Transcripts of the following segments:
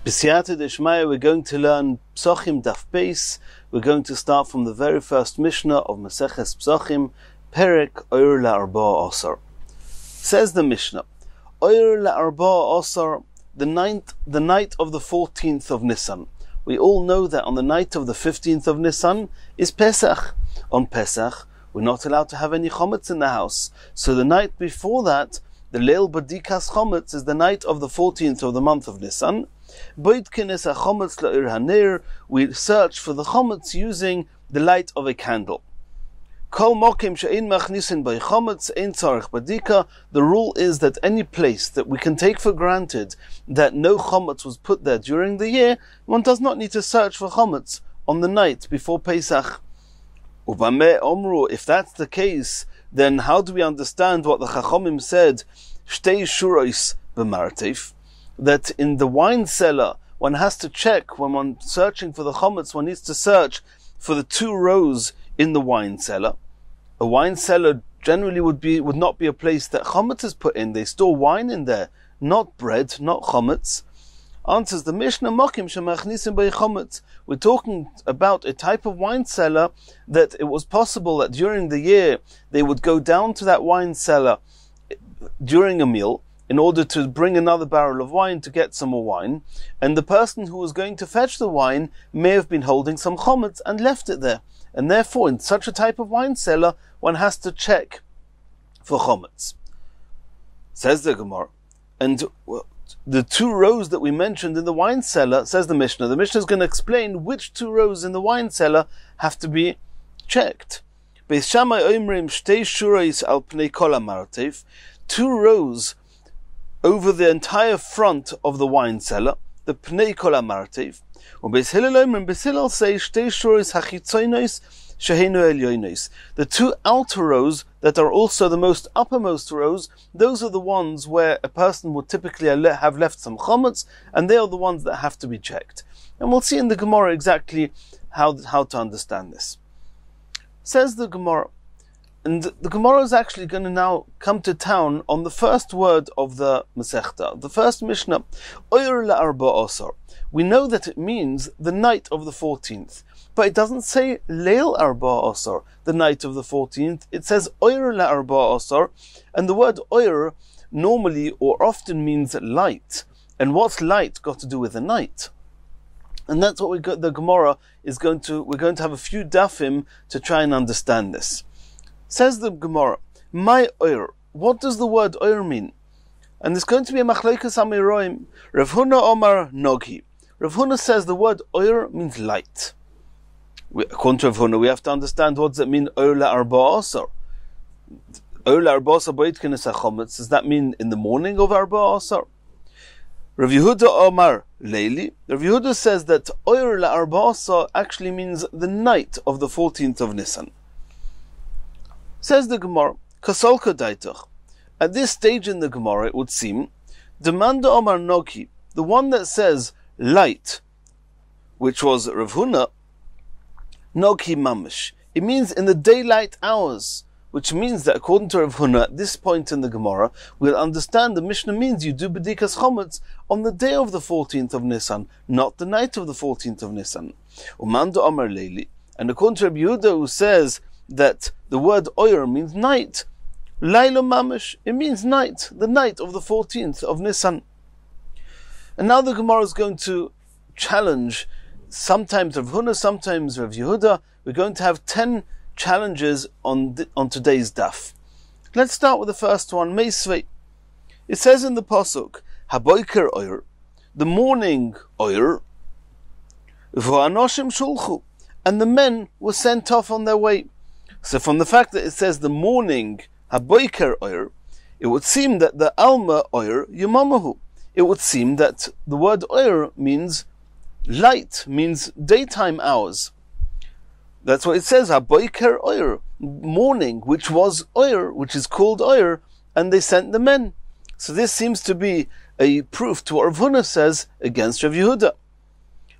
B'siyata d'shmaya, we're going to learn Pesachim Daf Beis. We're going to start from the very first Mishnah of Masechet Pesachim, Perek Oyer la'arba asar. Says the Mishnah, Oyer la'arba asar, the night of the 14th of Nisan. We all know that on the night of the 15th of Nisan is Pesach. On Pesach, we're not allowed to have any chometz in the house. So the night before that, the Leil Badikas chometz, is the night of the 14th of the month of Nisan. We search for the chometz using the light of a candle. The rule is that any place that we can take for granted that no chometz was put there during the year, one does not need to search for chometz on the night before Pesach. If that's the case, then how do we understand what the Chachamim said, Shtei shuros b'martev, that in the wine cellar one has to check, when one searching for the chometz, one needs to search for the 2 rows in the wine cellar. A wine cellar generally would not be a place that chometz is put in. They store wine in there, not bread, not chometz. Answers the Mishnah, Mokim shemachnisim bei chometz. We're talking about a type of wine cellar that it was possible that during the year they would go down to that wine cellar during a meal in order to bring another barrel of wine to get some more wine, and the person who was going to fetch the wine may have been holding some chometz and left it there. And therefore, in such a type of wine cellar, one has to check for chometz. Says the Gemara, and the 2 rows that we mentioned in the wine cellar, says the Mishnah is going to explain which 2 rows in the wine cellar have to be checked. Beis Shammai omrim shtei shuros al pnei kol hamartev, 2 rows over the entire front of the wine cellar, the pnei kol hamartev. Beis Hillel omrim, Beis Hillel say shtei shuros hachitzonos sheheinu elyonos, the 2 outer rows that are also the most uppermost rows, those are the ones where a person would typically have left some chometz, and they are the ones that have to be checked. And we'll see in the Gemara exactly how to understand this. Says the Gemara, and the Gemara is actually going to now come to town on the first word of the Masechta, the first Mishnah, Oyer la'arba asar. We know that it means the night of the 14th, but it doesn't say Leil arba asar, the night of the 14th. It says Oyer la'arba asar, and the word Oyer normally or often means light. And what's light got to do with the night? And that's what the Gemara is we're going to have a few dafim to try and understand this. Says the Gemara, my Oyer, what does the word Oyer mean? And there's going to be a machlekes amiroim. Rav Huna Omar Noghi. Rav Huna says the word Oyer means light. According to Rav Huna, we have to understand what does it mean Oyer la'arba asar. Oyer la'arba asar b'yitkenes hachometz. Does that mean in the morning of arba asar? Rav Yehuda Omar Leili. Rav Yehuda says that Oyer la'arba asar actually means the night of the 14th of Nisan. Says the Gemara, Kasolka daitach. At this stage in the Gemara, it would seem, Demanda Omar Noki, the one that says light, which was Rav Huna, Noki mamish. It means in the daylight hours, which means that according to Rav Huna, at this point in the Gemara, we'll understand the Mishnah means you do bedikas chometz on the day of the 14th of Nisan, not the night of the 14th of Nisan. Umanda Omar Leili. And according to Rabbi Yehuda, who says that the word Oyer means night, Laila mamish, it means night, the night of the 14th of Nisan. And now the Gemara is going to challenge sometimes Rav Huna, sometimes Rav Yehuda. We're going to have 10 challenges on today's daf. Let's start with the first one, Meisvei. It says in the Pasuk, Haboiker Oyer, the morning Oyer, V'anoshim shulchu, and the men were sent off on their way. So from the fact that it says the morning Haboiker Oyer, it would seem that the Alma Oyer Yomamahu. It would seem that the word Oyer means light, means daytime hours. That's what it says, Haboiker Oyer, morning, which was Oyer, which is called Oyer, and they sent the men. So this seems to be a proof to what Rav Huna says against Rav Yehuda.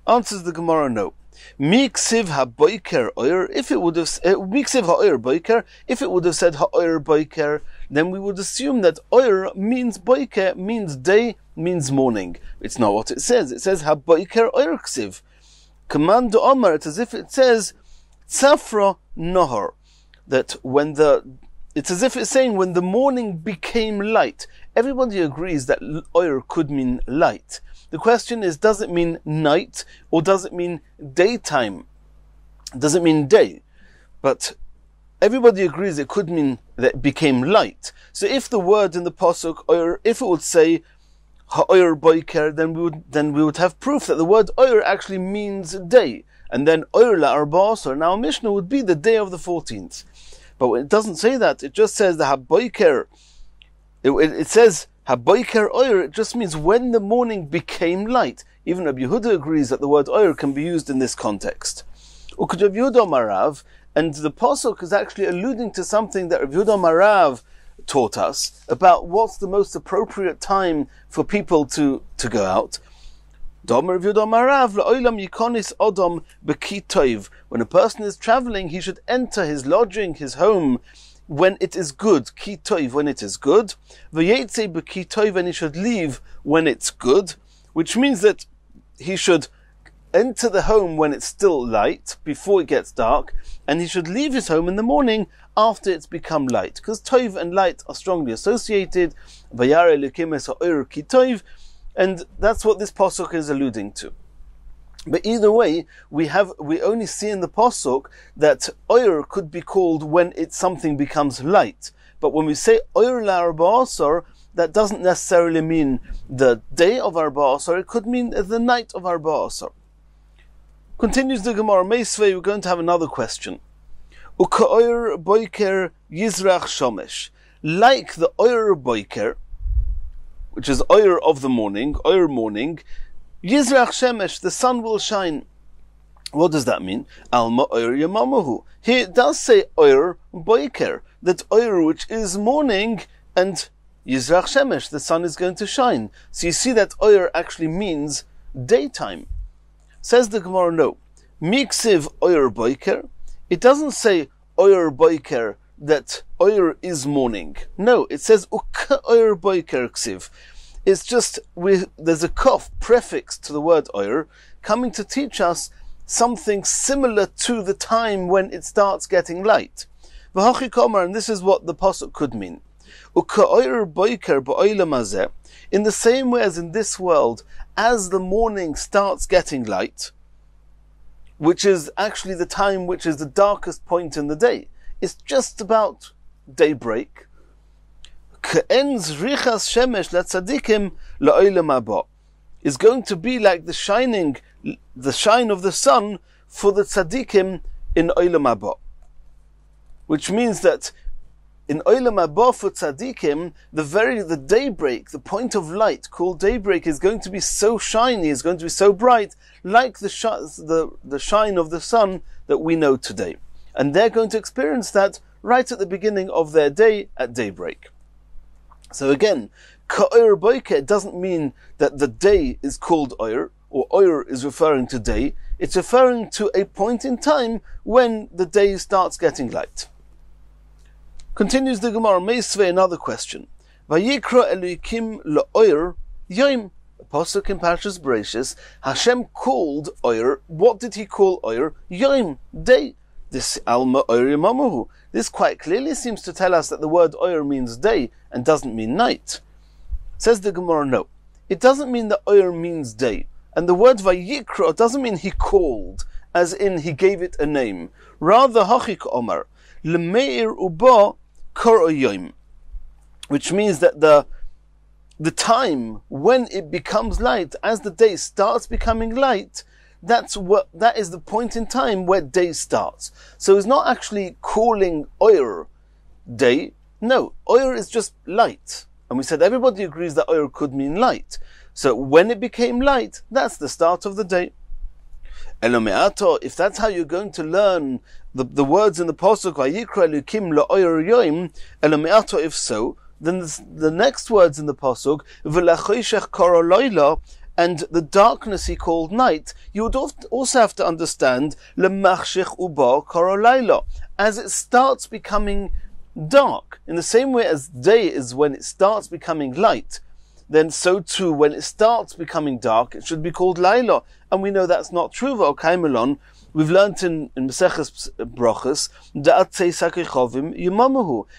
Answers the Gemara, no. Miksiv haboiker Oyer, if it would have Miksiv ha'oyer boiker, if it would have said ha'oyer boiker, then we would assume that oyer means boiker, means day, means morning. It's not what it says. It says ha-boiker oyer ksiv. Command to Omar, it's as if it says tzafra nohar, that it's as if it's saying when the morning became light. Everybody agrees that oyer could mean light. The question is, does it mean night or does it mean daytime? Does it mean day? But everybody agrees it could mean that it became light. So if the word in the pasuk oyer, if it would say ha'oyer boiker, then we would have proof that the word oyer actually means day. And then oyer la'arba'asar, now Mishnah would be the day of the 14th. But it doesn't say that. It just says the ha'boiker. It says ha'boiker oyer. It just means when the morning became light. Even Rabbi Yehuda agrees that the word oyer can be used in this context. Uked Rabbi Yehuda Marav, and the pasuk is actually alluding to something that Rabbi Yehuda Marav taught us about what's the most appropriate time for people to go out. When a person is traveling, he should enter his lodging, his home, when it is good, ki toiv, when it is good, and he should leave when it's good, which means that he should enter the home when it's still light, before it gets dark, and he should leave his home in the morning after it's become light, because toiv and light are strongly associated, and that's what this pasuk is alluding to. But either way, we only see in the pasuk that oyer could be called when something becomes light. But when we say oyer la'arba'asar, that doesn't necessarily mean the day of arba'asar, it could mean the night of arba'asar. Continues the Gemara, Meisvei, we're going to have another question. Uka-oyer boiker yizrach shomesh. Like the oyer boiker, which is oyer of the morning, oyer morning, yizrach shemesh, the sun will shine. What does that mean? Alma oyer yamamahu. Here it does say oyer boiker, that oyer which is morning, and yizrach shemesh, the sun is going to shine. So you see that oyer actually means daytime. Says the Gemara, no. Miksiv oyer boiker. It doesn't say oyer boiker, that oyer is morning. No, it says uka oyer boiker ksiv. It's just, there's a kof prefix to the word oyer, coming to teach us something similar to the time when it starts getting light. V'hachi komer, and this is what the pasuk could mean. Uka oyer boiker ba'olam hazeh. In the same way as in this world, as the morning starts getting light, which is actually the time which is the darkest point in the day, it's just about daybreak. Is going to be like the shine of the sun for the tzaddikim in Olam Haba. Which means that in Olam Haba for tzaddikim, the daybreak, the point of light called daybreak, is going to be so shiny, is going to be so bright, like the shine of the sun that we know today. And they're going to experience that right at the beginning of their day at daybreak. So again, ka'oyer boiker doesn't mean that the day is called oyer, or oyer is referring to day. It's referring to a point in time when the day starts getting light. Continues the Gemara, Meisvei, another question. Vayikra Elokim la'oyer yom. The pasuk in Parshas Bereishis, Hashem called oyer. What did He call oyer? Yom, day. This alma oyer yamamuhu. This quite clearly seems to tell us that the word oyer means day and doesn't mean night. Says the Gemara, no. It doesn't mean that oyer means day. And the word vayikra doesn't mean He called, as in He gave it a name. Rather, hachik omar, lemeir uba kor yom, which means that the time when it becomes light, as the day starts becoming light, that is the point in time where day starts. So it's not actually calling oyer day. No, oyer is just light. And we said everybody agrees that oyer could mean light. So when it became light, that's the start of the day. Elomeato, if that's how you're going to learn the words in the pasuk, Vayikra Elokim la'oyer yom, Elomeato, if so, then the next words in the pasuk, V'lachoshech kara layla, and the darkness He called night, you would also have to understand Lemachshech uba kara layla, as it starts becoming dark. In the same way as day is when it starts becoming light, then so too when it starts becoming dark, it should be called Laila. And we know that's not true. We've learnt in Masechet Brachos,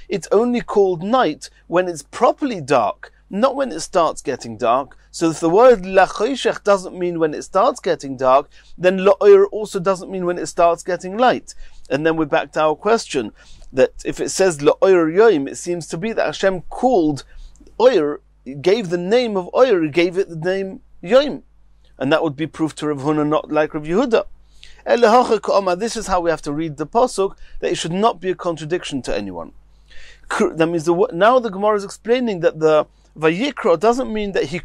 it's only called night when it's properly dark, not when it starts getting dark. So if the word lachoshech doesn't mean when it starts getting dark, then la'oyer also doesn't mean when it starts getting light. And then we're back to our question, that if it says la'oyer yoim, it seems to be that Hashem called oyer, gave the name of oyer, he gave it the name yoim. And that would be proof to Rav Huna, not like Rav Yehuda. This is how we have to read the pasuk, that it should not be a contradiction to anyone. That means now the Gemara is explaining that the Vayikra doesn't mean that he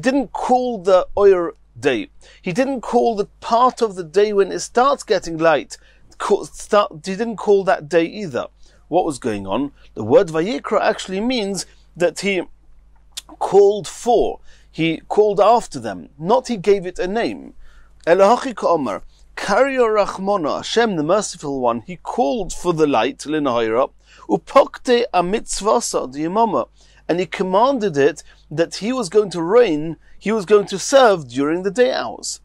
didn't call the Oyer day. He didn't call the part of the day when it starts getting light. He didn't call that day either. What was going on? The word Vayikra actually means that he called after them, not he gave it a name. Elahachi ka'omar, Karyo Rachmona, Hashem the merciful one, he called for the light, Linahira, Upokte amitzvasa diyamama, and he commanded it that he was going to reign, he was going to serve during the day hours.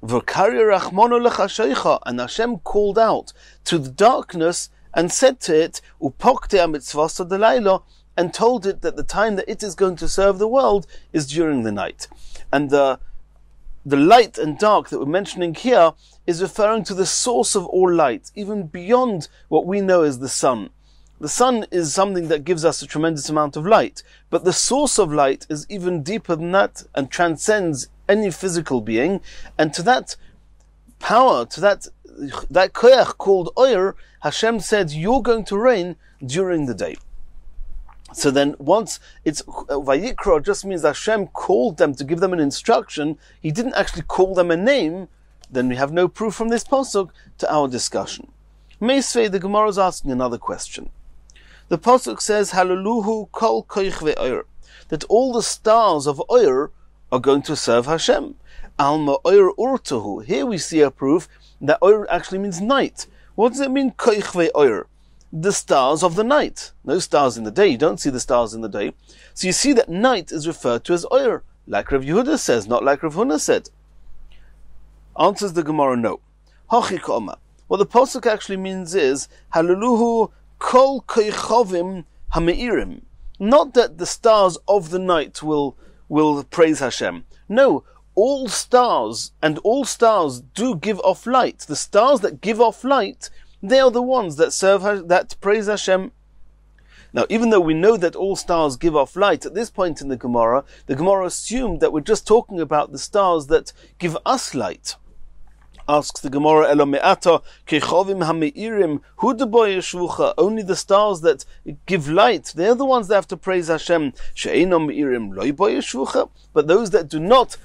V'karyo Rachmona lechashaycha, and Hashem called out to the darkness and said to it, Upokte amitzvasa delayla, and told it that the time that it is going to serve the world is during the night. And the light and dark that we're mentioning here is referring to the source of all light, even beyond what we know as the sun. The sun is something that gives us a tremendous amount of light, but the source of light is even deeper than that and transcends any physical being. And to that power, to that koyach called Oyer, Hashem said, you're going to reign during the day. So then, once it's Vayikra, just means Hashem called them to give them an instruction. He didn't actually call them a name. Then we have no proof from this pasuk to our discussion. Meisvei, the Gemara is asking another question. The pasuk says, "Haluluhu kol koich ve'oyer," that all the stars of Oyer are going to serve Hashem. Alma Oyer urtuhu. Here we see a proof that Oyer actually means night. What does it mean, koich ve'oyer? The stars of the night. No stars in the day. You don't see the stars in the day. So you see that night is referred to as Oyer, like Rav Yehuda says, not like Rav Huna said. Answers the Gemara, no. Hachi ka'oma. What the pasuk actually means is, Haluluhu kol koichovim hameirim. Not that the stars of the night will praise Hashem. No, all stars do give off light. The stars that give off light, they are the ones that praise Hashem. Now, even though we know that all stars give off light, at this point in the Gemara assumed that we're just talking about the stars that give us light. Asks the Gemara, Elo me'ata kechovim hameirim hudaboy yeshvucha. Only the stars that give light, they're the ones that have to praise Hashem. She'enom meirim loy boy yeshvucha. But those that do not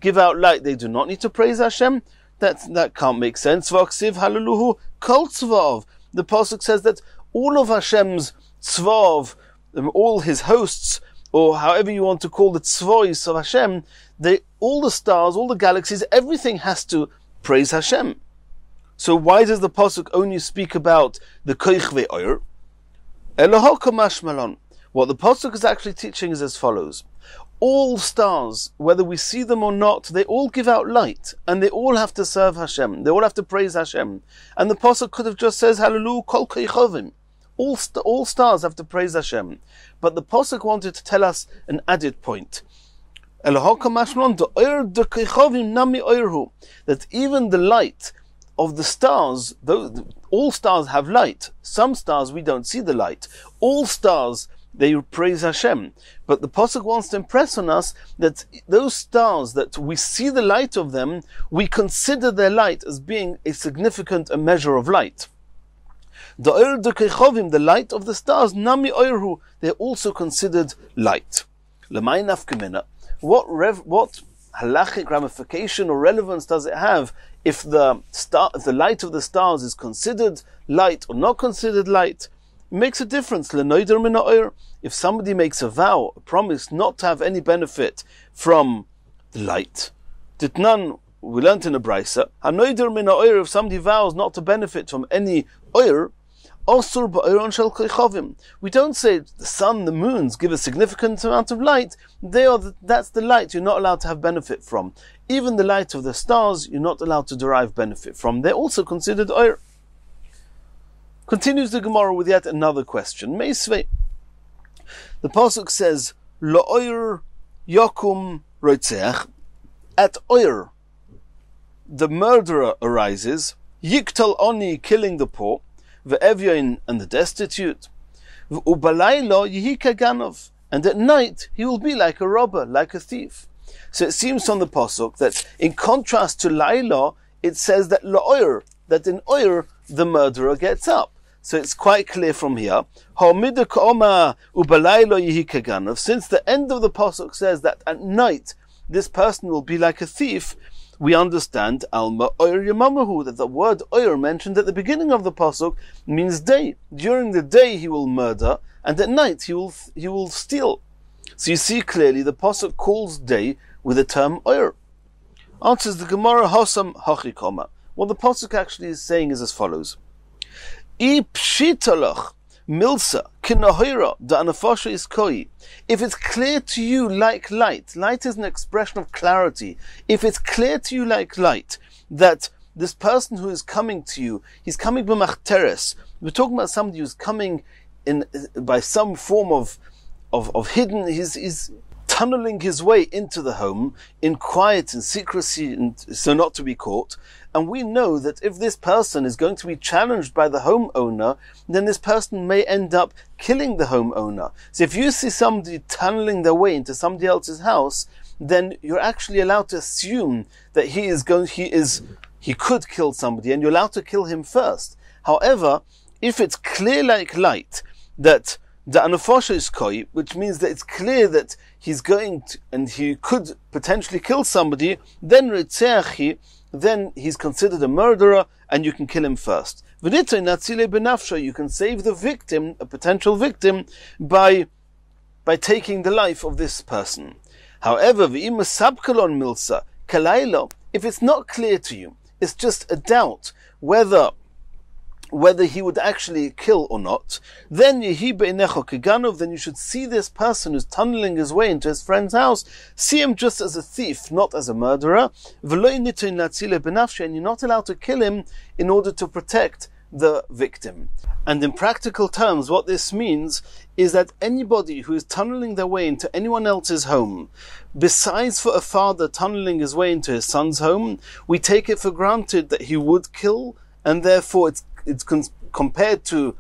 give out light, they do not need to praise Hashem. That can't make sense. V'aksiv haluluhu kol tzvav. The pasuk says that all of Hashem's tzvav, all his hosts, or however you want to call the tzvois of Hashem, all the stars, all the galaxies, everything has to praise Hashem. So why does the pasuk only speak about the koich ve'oyer? Elohaka mashmalon. What the pasuk is actually teaching is as follows. All stars, whether we see them or not, they all give out light, and they all have to serve Hashem. They all have to praise Hashem. And the pasuk could have just said, Hallelu kol koichovim. All stars have to praise Hashem. But the pasuk wanted to tell us an added point. That even the light of the stars, though all stars have light, some stars we don't see the light. All stars, they praise Hashem. But the pasuk wants to impress on us that those stars, that we see the light of them, we consider their light as being a significant measure of light. The light of the stars, nami oirhu, they're also considered light. Lemay nafkamina. What halachic ramification or relevance does it have if the light of the stars is considered light or not considered light? It makes a difference. If somebody makes a vow, a promise not to have any benefit from the light, Ditnan, we learnt in a brisa, if somebody vows not to benefit from any oyer, Osur ba'oron shel koichovim. We don't say the sun, the moons give a significant amount of light. That's the light you're not allowed to have benefit from. Even the light of the stars, you're not allowed to derive benefit from. They're also considered oir. Continues the Gemara with yet another question. Meisvei. The pasuk says, Lo'oir yakum roitzeach. At oir, the murderer arises. Yiktal oni, killing the poor. Ve'evyoin, and the destitute. U'balaylo yihika ganov. And at night, he will be like a robber, like a thief. So it seems from the pasuk that in contrast to Laila, it says that Lo'oir, that in oir, the murderer gets up. So it's quite clear from here. Since the end of the pasuk says that at night this person will be like a thief, we understand Alma Oir Yamamahu, that the word Oir mentioned at the beginning of the pasuk means day. During the day he will murder, and at night he will steal. So you see clearly the pasuk calls day with the term Oir. Answers the Gemara Hosam Hachikoma. What the pasuk actually is saying is as follows. If it's clear to you like light is an expression of clarity. If it's clear to you like light that this person who is coming to you, he's coming b'machteres. We're talking about somebody who's coming in by some form of hidden. He's tunneling his way into the home in quiet and secrecy, and so not to be caught. And we know that if this person is going to be challenged by the homeowner, then this person may end up killing the homeowner. So if you see somebody tunneling their way into somebody else's house, then you're actually allowed to assume that he could kill somebody, and you're allowed to kill him first. However, if it's clear like light that the anafosha is koi, which means that it's clear that he's going to, and he could potentially kill somebody, then ritzeachi, then he's considered a murderer, and you can kill him first. You can save the victim, a potential victim, by taking the life of this person. However, if it's not clear to you, it's just a doubt whether he would actually kill or not, then you should see this person who's tunneling his way into his friend's house, see him just as a thief, not as a murderer, and you're not allowed to kill him in order to protect the victim. And in practical terms, what this means is that anybody who is tunneling their way into anyone else's home, besides for a father tunneling his way into his son's home, we take it for granted that he would kill, and therefore it's compared to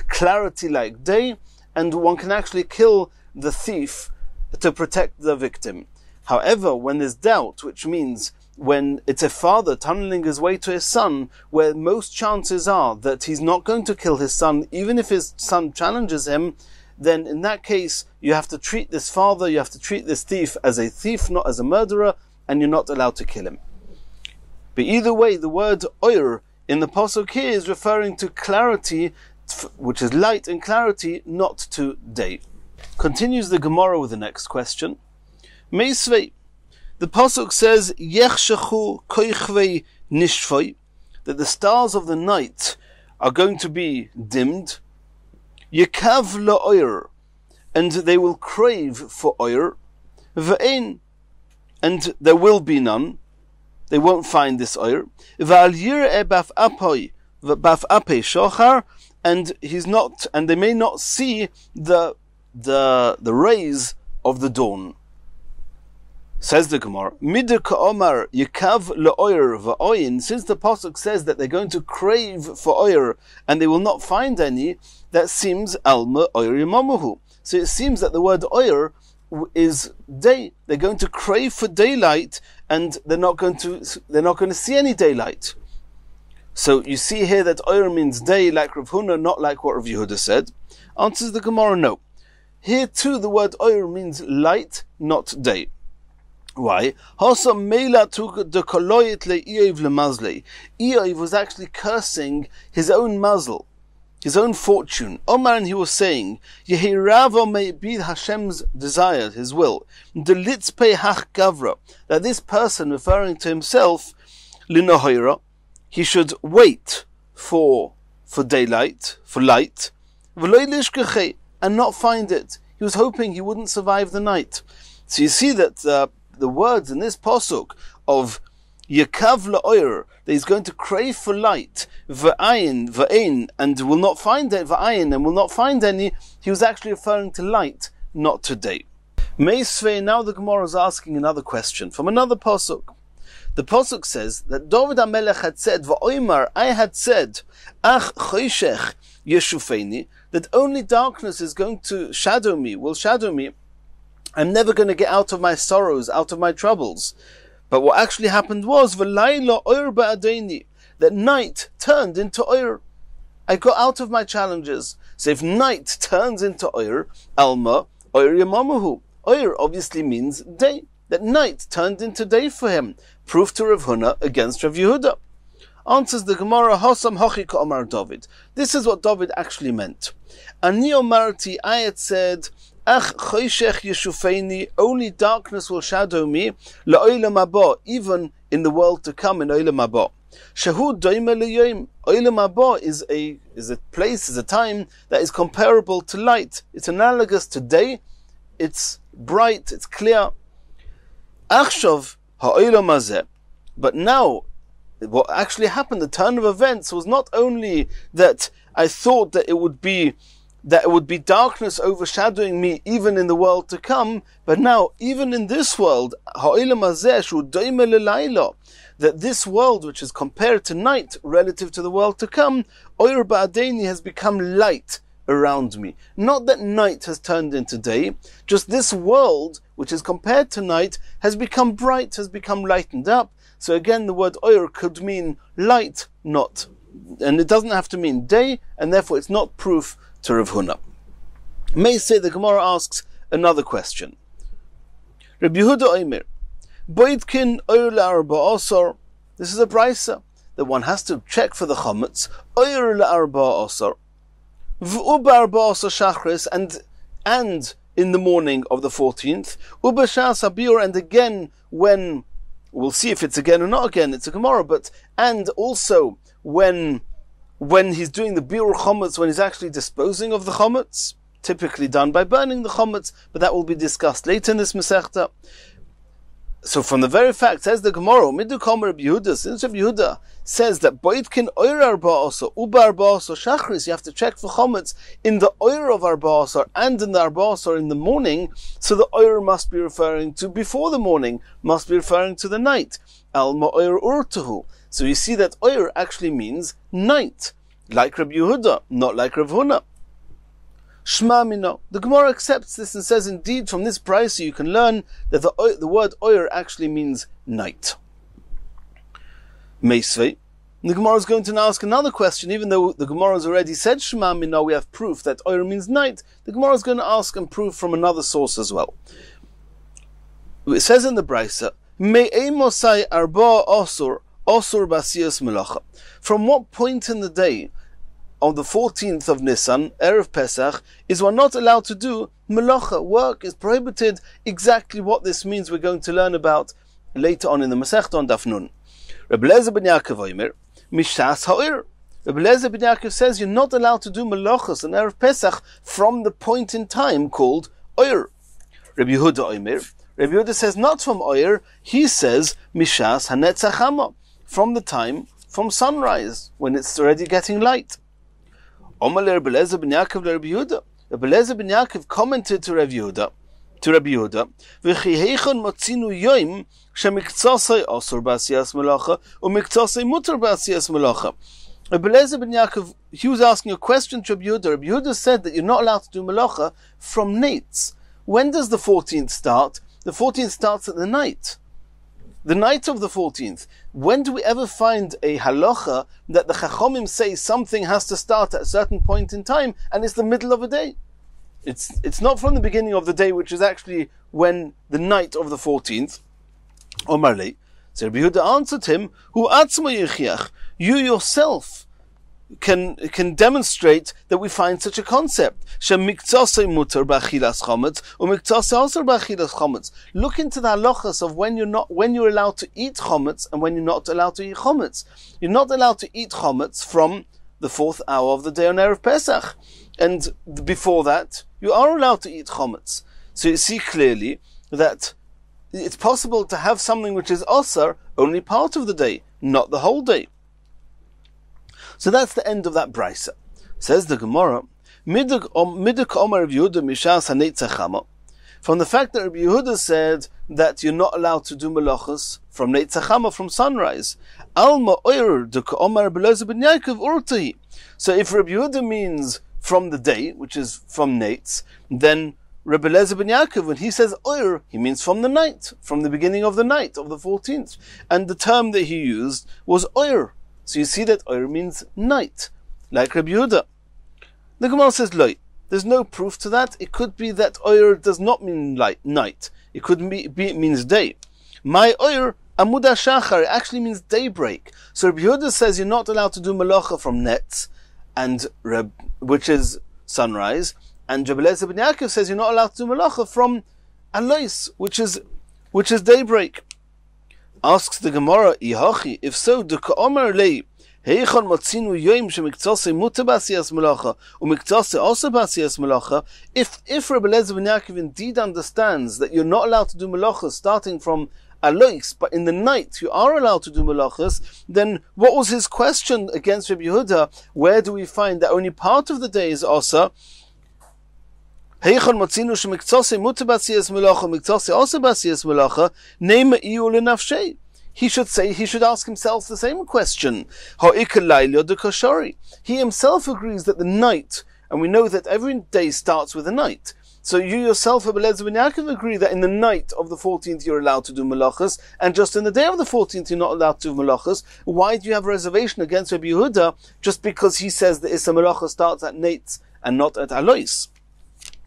clarity like day, and one can actually kill the thief to protect the victim. However, when there's doubt, which means when it's a father tunneling his way to his son, where most chances are that he's not going to kill his son, even if his son challenges him, then in that case, you have to treat this father, you have to treat this thief as a thief, not as a murderer, and you're not allowed to kill him. But either way, the word oir in the pasuk here is referring to clarity, which is light and clarity, not to day. Continues the Gemara with the next question. Meisvei. The pasuk says, Yechshachu koichvei nishvoi, that the stars of the night are going to be dimmed. Yekav la'oir, and they will crave for oir. Ve'ein, and there will be none. They won't find this oir. And they may not see the rays of the dawn. Says the Gemara, since the pasuk says that they're going to crave for oir and they will not find any, that seems alma oir yamamuhu. So it seems that the word oir is day. They're going to crave for daylight, and they're not going to see any daylight. So you see here that oir means day, like Rav Huna, not like what Rav Yehuda said. Answers the Gemara, no. Here too, the word oir means light, not day. Why? Eov was actually cursing his own mazel, his own fortune. Omar, and he was saying, Yehiravo may be Hashem's desire, his will. Delitzpe hach gavra, that this person, referring to himself, linohira, he should wait for for daylight, for light, and not find it. He was hoping he wouldn't survive the night. So you see that the words in this pasuk of Yekav la'oyer, that he's going to crave for light, va'ayin, and will not find it, va'ayin, and will not find any, he was actually referring to light, not to day. Meisvei, now the Gemara is asking another question from another pasuk. The pasuk says that David HaMelech had said, va'oymar, I had said, ach choshech yeshufeini, that only darkness is going to shadow me, will shadow me. I'm never going to get out of my sorrows, out of my troubles. But what actually happened was, v'layla oyer ba'adeini, that night turned into oyer. I got out of my challenges. So if night turns into oyer, alma, oyer yamamuhu. Oyer obviously means day. That night turned into day for him. Proof to Rav Huna against Rav Yehuda. Answers the Gemara, Hosam hochi ka'omar David. This is what David actually meant. Ani omarti, I had said, ach choshech yeshufeini, only darkness will shadow me, la'olam haba, even in the world to come, in olam haba. Shahu doime liyom. Olam haba is a place, is a time that is comparable to light. It's analogous to day. It's bright, it's clear. Achshav ha'olam hazeh. But now, what actually happened, the turn of events, was not only that I thought that it would be darkness overshadowing me even in the world to come, but now, even in this world, that this world, which is compared to night relative to the world to come, Oyer Ba'adeni has become light around me. Not that night has turned into day, just this world, which is compared to night, has become bright, has become lightened up. So again, the word Oyer could mean light, not, and it doesn't have to mean day, and therefore it's not proof to Rav Huna. May say the Gemara asks another question. Rabbi Yehuda Omer, Boitkin Oyer la'arba asar. This is a brisa that one has to check for the chametz. Oyer la'arba asar, v'uba arba asar shachris, and in the morning of the 14th, uba shas habir, and again when, we'll see if it's again or not again, it's a Gemara, but, and also when he's doing the biur chametz, when he's actually disposing of the chametz, typically done by burning the chametz, but that will be discussed later in this Masechta. So from the very fact, says the Gemara, Midu Kamer Rabbi Yehuda, since Rabbi Yehuda says that Boitkin Oyer Arba Asar, Uba Arba Asar Shachris, you have to check for chametz in the Oyer of Arba Asar and in the Arba Asar in the morning, so the Oyer must be referring to before the morning, must be referring to the night. Alma Oyer Urtuhu. So you see that Oyer actually means night, like Rabbi Yehuda, not like Rav Huna. Shma mino. The Gemara accepts this and says, indeed, from this price you can learn that the word Oyer actually means night. Meisvei. The Gemara is going to ask another question, even though the Gemara has already said Shma mino, we have proof that Oyer means night. The Gemara is going to ask and prove from another source as well. It says in the Brisa, Me'emosai arba osur basiyas melacha. From what point in the day, on the 14th of Nisan, Erev Pesach, is one not allowed to do melacha, work is prohibited. Exactly what this means we're going to learn about later on in the Masechet on Daf Nun. Rabbi Lezer ben Yaakov Omer, Mishas ha'ir. Rabbi Lezer ben Yaakov says you're not allowed to do melachos on Erev Pesach from the point in time called Oyer. Rabbi Yehuda Omer, Rabbi Yehuda says not from Oyer, he says Mishas hanetzach hama, from the time, from sunrise, when it's already getting light. Rabbi Lezer ben Yaakov commented to Rabbi Yehuda, V'chiheichon motzinu yoim shemiktzasei asur b'asiyas melacha u'miktzasei mutar b'asiyas melacha. Rabbi Lezer ben Yaakov, he was asking a question to Rabbi Yehuda. Rabbi Yehuda said that you're not allowed to do melacha from nates. When does the 14th start? The 14th starts at the night. The night of the 14th. When do we ever find a halacha that the Chachomim say something has to start at a certain point in time and it's the middle of a day? It's not from the beginning of the day, which is actually when the night of the 14th. Omarle. So Rabbi Yehuda answered him, Hu atzma yichiach. You yourself can demonstrate that we find such a concept. Look into the halachas of when you're allowed to eat chometz and when you're not allowed to eat chometz. You're not allowed to eat chometz from the 4th hour of the day on Erev Pesach. And before that, you are allowed to eat chametz. So you see clearly that it's possible to have something which is osar only part of the day, not the whole day. So that's the end of that brisa. Says the Gemara, Miduk Omer Rabbi Yehuda Mishas Hanetza Chama. From the fact that Rabbi Yehuda said that you're not allowed to do melachos from Neitza Chama, from sunrise. Alma Oyer Duk Omer Rabbi Eliezer ben Yaakov Urtahi. So if Rabbi Yehuda means from the day, which is from Neitz, then Rabbi Eliezer ben Yaakov, when he says Oyer, he means from the night, from the beginning of the night of the 14th. And the term that he used was Oyer. So you see that Oyer means night, like Rabbi Yehuda. The Gemara says, Loi. There's no proof to that. It could be that Oyer does not mean night. It could it means day. My Oyer, Amuda Shachar, it actually means daybreak. So Rabbi Yehuda says you're not allowed to do malacha from Netz, which is sunrise. And Rabbi Eliezer ben Yaakov says you're not allowed to do malacha from Alois, which is daybreak. Asks the Gemara, Ihachi, if so, Duka Omer Lei, Heichon Matzinu Yoim Shemiktzase Muta Basiyas Melacha, Umiktzase also Basiyas Melacha. If Rabbi Eliezer ben Yaakov indeed understands that you're not allowed to do melachas starting from Alois, but in the night you are allowed to do melachas, then what was his question against Rabbi Yehuda? Where do we find that only part of the day is Osa? Heichon Matzinu Shemiktzase Muta Basiyas Melacha, Umiktzase also Basiyas Melacha, Neima Iyu Lenafshei. He should ask himself the same question. He himself agrees that the night, and we know that every day starts with a night. So you yourself, Rabbi Eliezer ben Yaakov, agree that in the night of the 14th you're allowed to do melachas, and just in the day of the 14th you're not allowed to do melachas. Why do you have a reservation against Rabbi Yehuda just because he says that Issa Melacha starts at Neitz and not at Alois?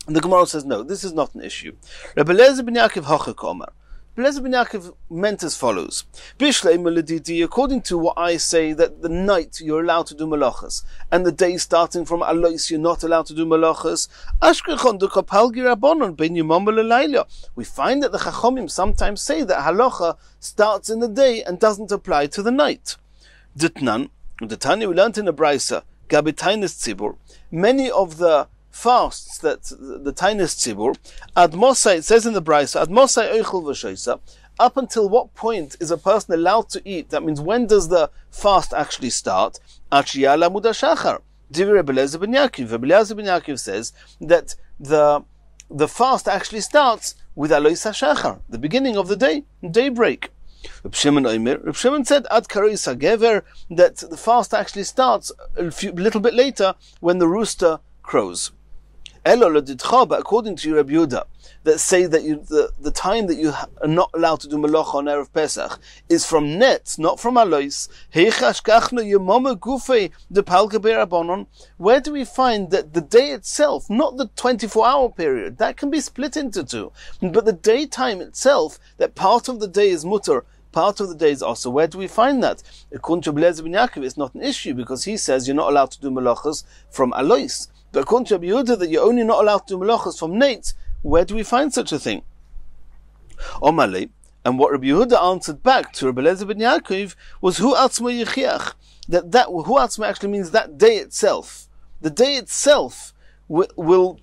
And the Gemara says, no, this is not an issue. Rabbi Eliezer ben Yaakov Hachak Omer. Eliezer ben Yaakov meant as follows. According to what I say, that the night you're allowed to do malachas, and the day starting from Alois you're not allowed to do malachas. We find that the Chachomim sometimes say that halacha starts in the day and doesn't apply to the night. Ditnan, the Tanya we learned in the Brisa, Gabitainis Tzibur, many of the fasts that the Tainis Tzibur, Ad Mosai, it says in the Brisa, Ad Mosai Eichel V'Shoisa, up until what point is a person allowed to eat? That means when does the fast actually start? Achiyah Lamuda Shachar. Divi Rabbi Eliezer ben Yaakov. Rabbi Eliezer ben Yaakov says that the fast actually starts with Alois HaShachar, the beginning of the day, daybreak. Reb Shimon said, Ad Karois HaGever, that the fast actually starts a little bit later when the rooster crows. But according to Rabbi Yehuda, that say that the time that you are not allowed to do malacha on Erev Pesach is from Netz, not from Alois. Where do we find that the day itself, not the 24-hour period, that can be split into two, but the daytime itself, that part of the day is mutter, part of the day is also. Where do we find that? According to Rabbi Eliezer ben Yaakov, it's not an issue because he says you're not allowed to do malachas from Alois. But according to Rabbi Yehuda, that you're only not allowed to do malachas from Neitz, where do we find such a thing? Omale, and what Rabbi Yehuda answered back to Rabbi Eliezer ben Yaakov was Hu Atzma Yechiach. That Hu Atzma actually means that day itself. The day itself will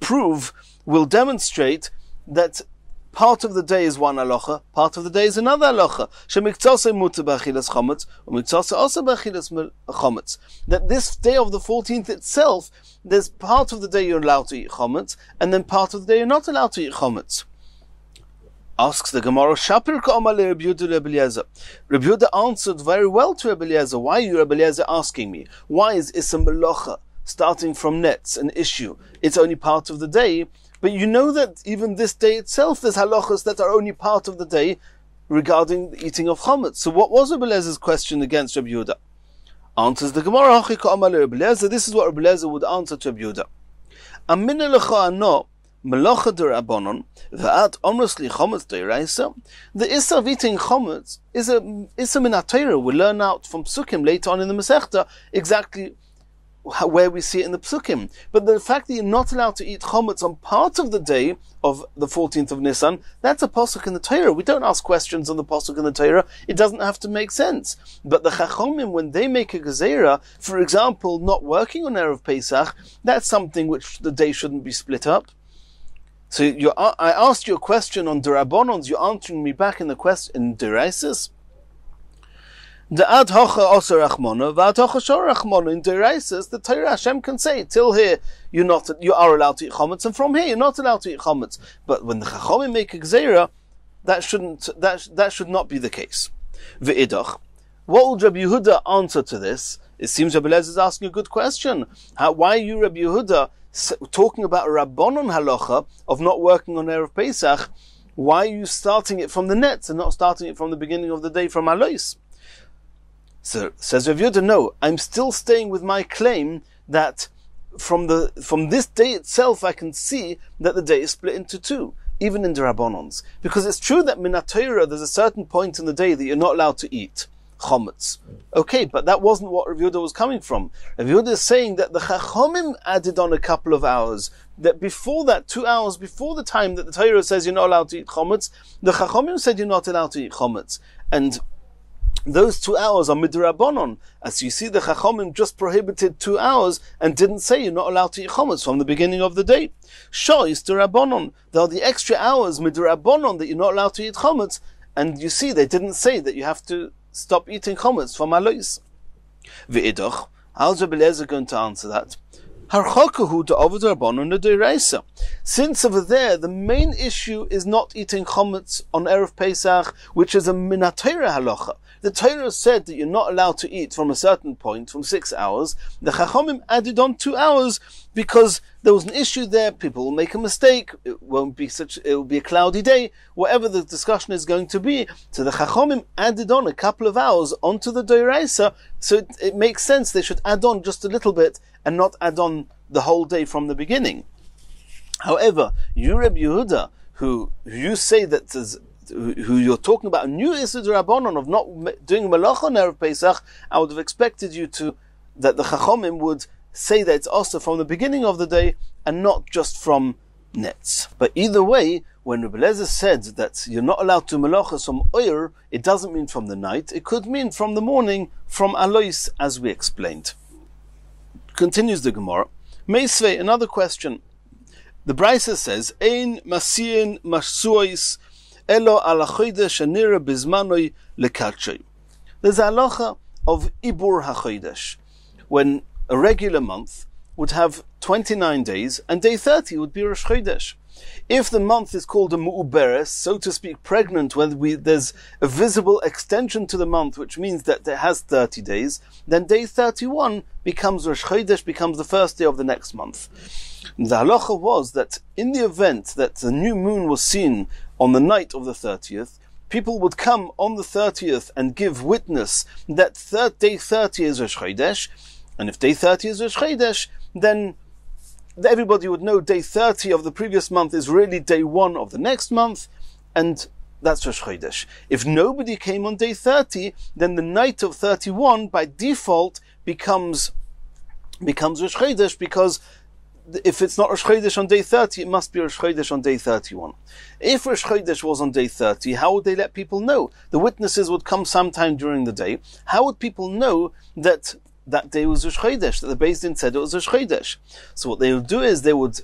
demonstrate that part of the day is one halacha, part of the day is another halacha. Shemiktzase muter b'achilas chometz, umiktzase also b'achilas chometz. That this day of the 14th itself, there's part of the day you're allowed to eat chometz, and then part of the day you're not allowed to eat chometz. Asks the Gemara, Shapir ka'amale Rabbi Yehuda Rabbi Eliezer. Rabbi Yehuda answered very well to Rabbi Eliezer. Why are you, Rabbi Eliezer, asking me? Why is Issa Melacha starting from Netz an issue? It's only part of the day. But you know that even this day itself, there's halachas that are only part of the day regarding the eating of chametz. So what was Rabbi Eliezer's question against Rabbi Yehuda? Answers the Gemara, this is what Rabbi Eliezer would answer to Rabbi Yehuda. Amina lecha ano, melacha d'Rabbanon, v'at omrosli chametz d'Oraisa. The issa of eating chametz is a min haTorah. We learn out from Psukim later on in the Masechta exactly where we see it in the Psukim. But the fact that you're not allowed to eat chometz on part of the day of the 14th of Nisan, that's a pasuk in the Torah. We don't ask questions on the pasuk in the Torah. It doesn't have to make sense. But the Chachomim, when they make a gezerah, for example, not working on Erev Pesach, that's something which the day shouldn't be split up. So I asked you a question on Derabonons, you're answering me back in the question in Deraisis. The ad hocha oser rachmona, v'ad hocha shor rachmona. In Deraisis, the Torah Hashem can say, till here you are allowed to eat chometz, and from here you're not allowed to eat chometz. But when the Chachomim make a gzeira, that should not be the case. V'idach, what would Rabbi Yehuda answer to this? It seems Rabbi Eliezer is asking a good question. Why are you, Rabbi Yehuda, talking about a Rabbanon halacha of not working on Erev Pesach? Why are you starting it from the nets and not starting it from the beginning of the day from Alois? So says Rav Yehuda, no, I'm still staying with my claim that from this day itself I can see that the day is split into two, even in the Rabbanons. Because it's true that min HaTorah there's a certain point in the day that you're not allowed to eat chometz. Okay, but that wasn't what Rav Yehuda was coming from. Rav Yehuda is saying that the Chachomim added on a couple of hours, that before that, 2 hours before the time that the Torah says you're not allowed to eat chometz, the Chachomim said you're not allowed to eat chometz. And those 2 hours are midrabanon. As you see, the Chachomim just prohibited 2 hours and didn't say you're not allowed to eat chometz from the beginning of the day. Shois derabanon. There are the extra hours midrabanon that you're not allowed to eat chometz, and you see they didn't say that you have to stop eating chometz from alois. V'idach, how's Rabbi Eliezer going to answer that? Since over there the main issue is not eating chometz on Erev Pesach, which is a min HaTorah halacha. The Torah said that you're not allowed to eat from a certain point, from 6 hours. The Chachomim added on 2 hours because there was an issue there. People will make a mistake. It will be a cloudy day. Whatever the discussion is going to be. So the Chachomim added on a couple of hours onto the Doraisa. So it makes sense they should add on just a little bit and not add on the whole day from the beginning. However, you Rabbi Yehuda, who you say that who you're talking about a new Issur Rabbanon of not doing Malach on Erev Pesach, I would have expected you that the Chachomim would say that it's also from the beginning of the day and not just from nets. But either way, when Rabbi Eliezer said that you're not allowed to Malachas from Oyer, it doesn't mean from the night, it could mean from the morning, from Alois, as we explained. Continues the Gemara. Meisvei, another question. The Brisa says, Ein Masiyin Masuois Elo ala chodesh anira bizmanoi lekatshei. There's a halacha of ibur hachodesh, when a regular month would have 29 days and day 30 would be Rosh Chodesh. If the month is called a mu'uberes, so to speak, pregnant, when there's a visible extension to the month, which means that it has 30 days, then day 31 becomes Rosh Chodesh, becomes the first day of the next month. The halacha was that in the event that the new moon was seen on the night of the 30th, people would come on the 30th and give witness that day 30 is Rosh Chodesh, and if day 30 is Rosh Chodesh, then everybody would know day 30 of the previous month is really day 1 of the next month, and that's Rosh Chodesh. If nobody came on day 30, then the night of 31 by default becomes Rosh Chodesh, because if it's not Rosh Chodesh on day 30, it must be Rosh Chodesh on day 31. If Rosh Chodesh was on day 30, how would they let people know? The witnesses would come sometime during the day. How would people know that that day was Rosh Chodesh, that the Beis Din said it was Rosh Chodesh? So what they would do is they would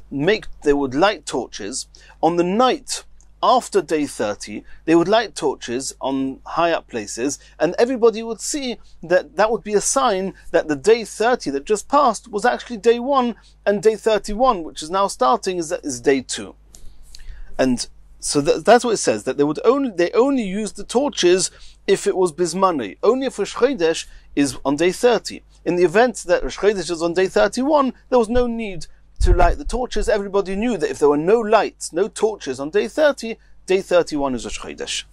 light torches on the night after day 30. They would light torches on high up places, and everybody would see that would be a sign that the day 30 that just passed was actually day 1, and day 31, which is now starting, is day 2. And so that's what it says, that they only used the torches if it was bismani, only if Rosh Chodesh is on day 30. In the event that Rosh Chodesh is on day 31, there was no need to light the torches. Everybody knew that if there were no lights, no torches on day 30, day 31 is Rosh Chodesh.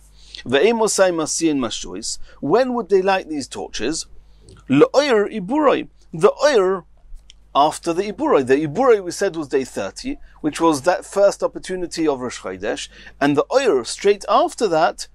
When would they light these torches? L'oyer iburoi. The oyer after the iburoi. The iburoi we said was day 30, which was that first opportunity of Rosh Chodesh, and the oyer straight after that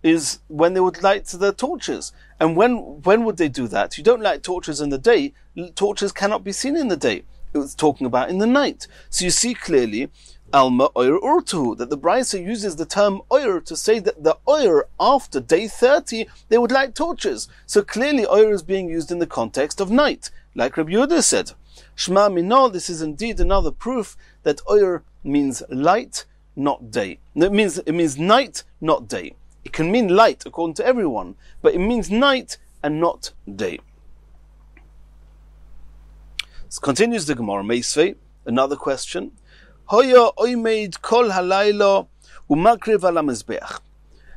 is when they would light the torches. And when would they do that? You don't light torches in the day. torches cannot be seen in the day. It was talking about in the night. So you see clearly, Alma Oyer Urtuhu, that the Brisa uses the term Oyer to say that the Oyer after day 30, they would light torches. So clearly Oyer is being used in the context of night, like Rabbi Yehuda said. Shema Mino, this is indeed another proof that Oyer means light, not day. It means night, not day. It can mean light according to everyone, but it means night and not day. So continues the Gemara Meisvei, another question. Hoya oimeid kol halayla umakriv ala mizbeach.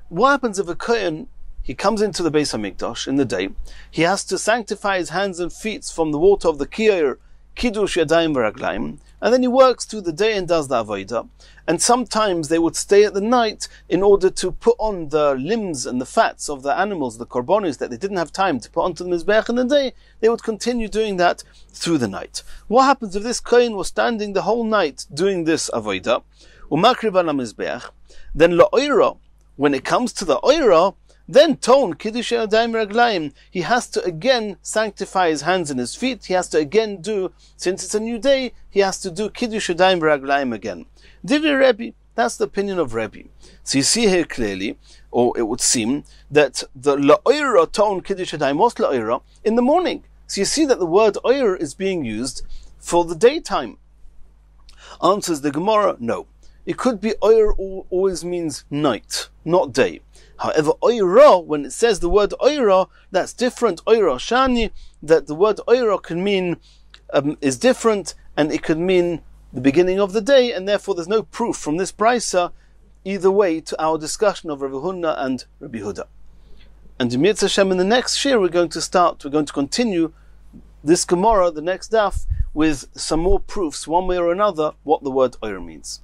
What happens if a kohen, he comes into the Beis Hamikdash in the day, he has to sanctify his hands and feet from the water of the kiyur, kiddush yadayim v'raglayim, and then he works through the day and does the avodah. And sometimes they would stay at the night in order to put on the limbs and the fats of the animals, the korbanos that they didn't have time to put onto the mizbeach in the day. They would continue doing that through the night. What happens if this kohen was standing the whole night doing this avodah? Umakriv ala mizbeach. Then la'oira, when it comes to the oira, then ton kiddush yadayim raglayim, he has to again sanctify his hands and his feet. He has to again do, since it's a new day, he has to do kiddush yadayim raglayim again. Divri Rabbi, that's the opinion of Rabbi. So you see here clearly, or it would seem, that the la'oira ton kiddush yadayim was la'oira in the morning. So you see that the word oir is being used for the daytime. Answers the Gemara, no. It could be oir always means night, not day. However, oira, when it says the word oira, that's different. Oira shani, that the word oira can mean, is different, and it could mean the beginning of the day, and therefore there's no proof from this brisa either way to our discussion of Rabbi Hunna and Rabbi Huda. And in Yitzchok Hashem, in the next shiur, we're going to continue this Gemara, the next daf, with some more proofs, one way or another, what the word oira means.